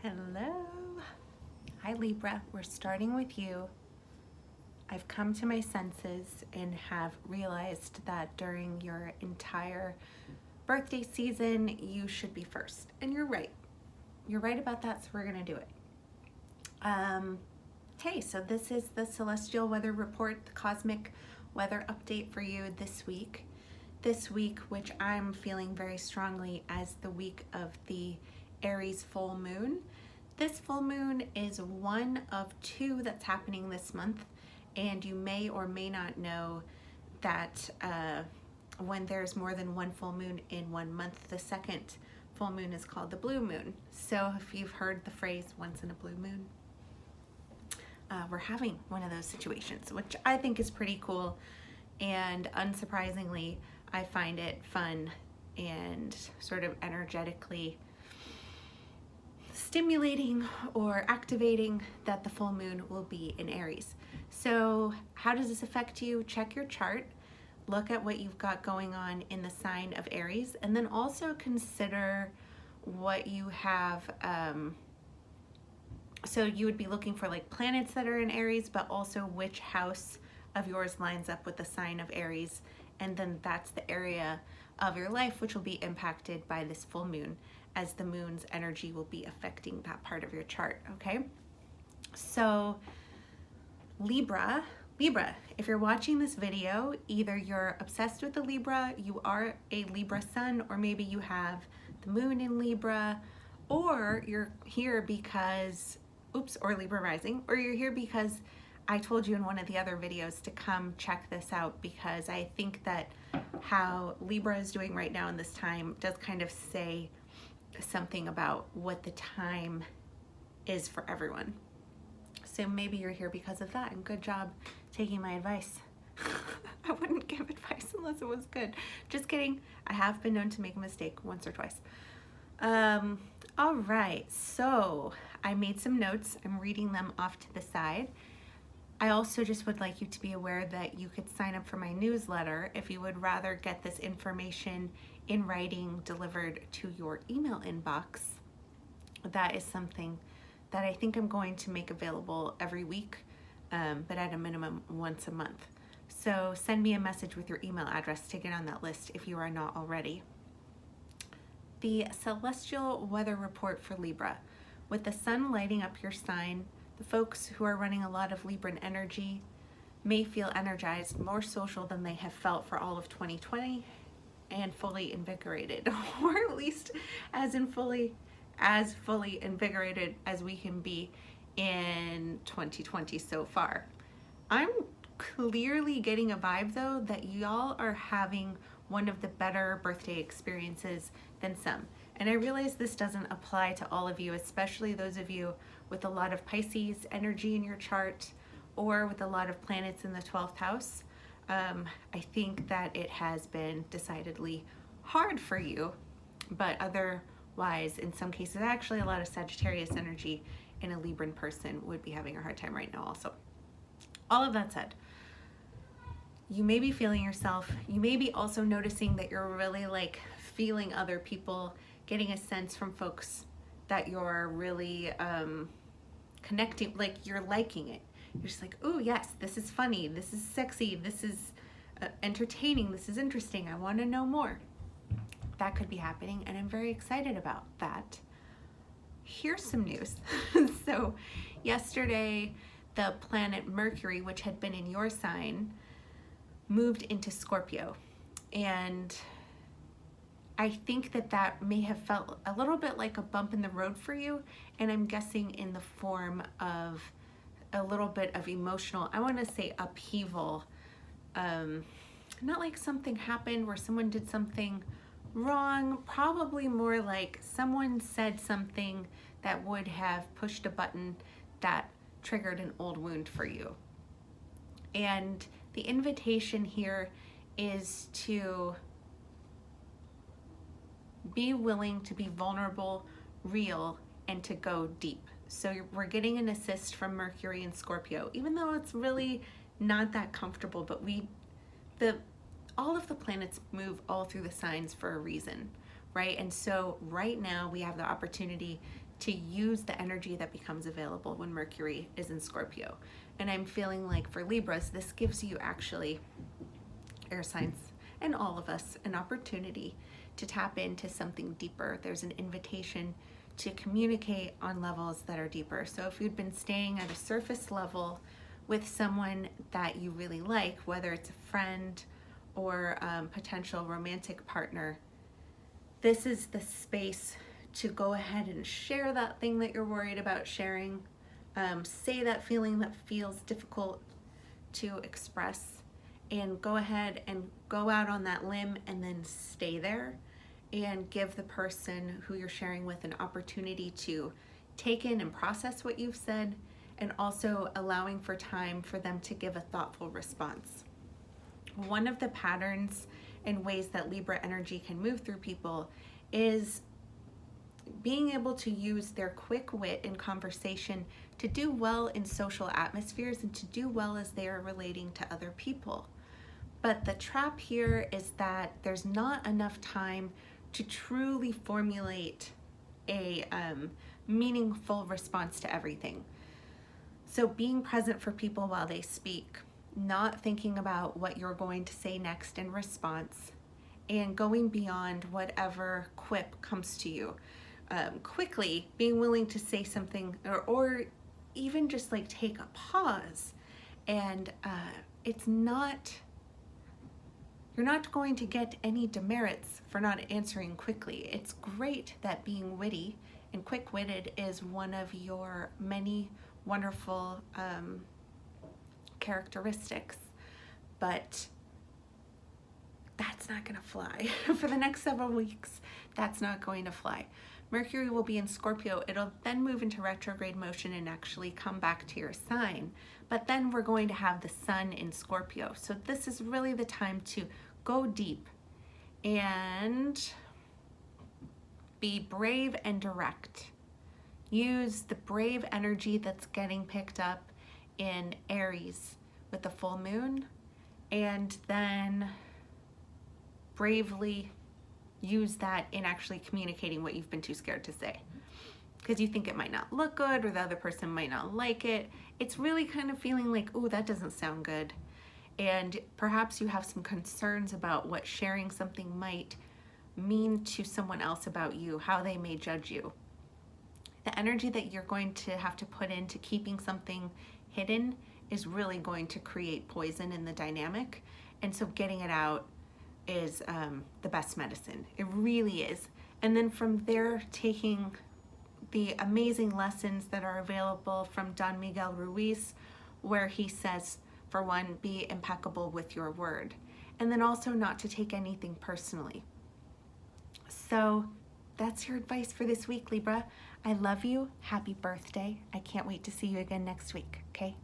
Hello. Hi Libra, we're starting with you. I've come to my senses and have realized that during your entire birthday season, you should be first. And you're right. You're right about that, so we're gonna do it. Hey, so this is the celestial weather report, the cosmic weather update for you this week. This week, which I'm feeling very strongly as the week of the Aries full moon. This full moon is one of two that's happening this month, and you may or may not know that when there's more than one full moon in 1 month, the second full moon is called the blue moon. So if you've heard the phrase once in a blue moon, we're having one of those situations, which I think is pretty cool, and unsurprisingly, I find it fun and sort of energetically stimulating or activating that the full moon will be in Aries. So how does this affect you? Check your chart, look at what you've got going on in the sign of Aries, and then also consider what you have. So you would be looking for like planets that are in Aries, but also which house of yours lines up with the sign of Aries, and then that's the area of your life which will be impacted by this full moon, as the moon's energy will be affecting that part of your chart, okay? So Libra, if you're watching this video, either you're obsessed with the Libra, you are a Libra sun, or maybe you have the moon in Libra, or you're here because, or Libra rising, or you're here because I told you in one of the other videos to come check this out, because I think that how Libra is doing right now in this time does kind of say something about what the time is for everyone. So maybe you're here because of that, and good job taking my advice. I wouldn't give advice unless it was good. Just kidding. I have been known to make a mistake once or twice. All right, so I made some notes. I'm reading them off to the side. I also just would like you to be aware that you could sign up for my newsletter if you would rather get this information in writing delivered to your email inbox. That is something that I think I'm going to make available every week, but at a minimum once a month. So send me a message with your email address to get on that list if you are not already. The celestial weather report for Libra. With the sun lighting up your sign, the folks who are running a lot of Libran energy may feel energized, more social than they have felt for all of 2020, and fully invigorated, or at least as fully invigorated as we can be in 2020 so far. I'm clearly getting a vibe though that y'all are having one of the better birthday experiences than some. And I realize this doesn't apply to all of you, especially those of you with a lot of Pisces energy in your chart, or with a lot of planets in the 12th house. I think that it has been decidedly hard for you, but otherwise, in some cases, actually a lot of Sagittarius energy in a Libran person would be having a hard time right now also. All of that said, you may be feeling yourself. You may be also noticing that you're really like feeling other people, getting a sense from folks that you're really connecting, like you're liking it. You're just like, oh yes, this is funny, this is sexy, this is entertaining, this is interesting, I want to know more. That could be happening, and I'm very excited about that. Here's some news. So yesterday, the planet Mercury, which had been in your sign, moved into Scorpio, and I think that that may have felt a little bit like a bump in the road for you, and I'm guessing in the form of a little bit of emotional, I want to say upheaval. Not like something happened where someone did something wrong, probably more like someone said something that would have pushed a button that triggered an old wound for you. And the invitation here is to be willing to be vulnerable, real, and to go deep. So we're getting an assist from Mercury and Scorpio, even though it's really not that comfortable, but all of the planets move all through the signs for a reason, right? And so right now we have the opportunity to use the energy that becomes available when Mercury is in Scorpio. And I'm feeling like for Libras, this gives you actually, air signs, and all of us, an opportunity to tap into something deeper. There's an invitation to communicate on levels that are deeper. So if you'd been staying at a surface level with someone that you really like, whether it's a friend or potential romantic partner, this is the space to go ahead and share that thing that you're worried about sharing. Say that feeling that feels difficult to express, and go ahead and go out on that limb and then stay there and give the person who you're sharing with an opportunity to take in and process what you've said, and also allowing for time for them to give a thoughtful response. One of the patterns and ways that Libra energy can move through people is being able to use their quick wit in conversation to do well in social atmospheres and to do well as they are relating to other people. But the trap here is that there's not enough time to truly formulate a meaningful response to everything. So being present for people while they speak, not thinking about what you're going to say next in response, and going beyond whatever quip comes to you. Quickly being willing to say something, or even just like take a pause, and you're not going to get any demerits for not answering quickly. It's great that being witty and quick-witted is one of your many wonderful characteristics, but that's not gonna fly. For the next several weeks, that's not going to fly. Mercury will be in Scorpio. It'll then move into retrograde motion and actually come back to your sign. But then we're going to have the sun in Scorpio. So this is really the time to go deep and be brave and direct. Use the brave energy that's getting picked up in Aries with the full moon, and then bravely use that in actually communicating what you've been too scared to say, because you think it might not look good or the other person might not like it. It's really kind of feeling like, oh, that doesn't sound good. And perhaps you have some concerns about what sharing something might mean to someone else about you, how they may judge you. The energy that you're going to have to put into keeping something hidden is really going to create poison in the dynamic. And so getting it out is the best medicine. It really is. And then from there, taking the amazing lessons that are available from Don Miguel Ruiz, where he says, for one, be impeccable with your word, and then also not to take anything personally. So that's your advice for this week, Libra. I love you. Happy birthday. I can't wait to see you again next week, okay?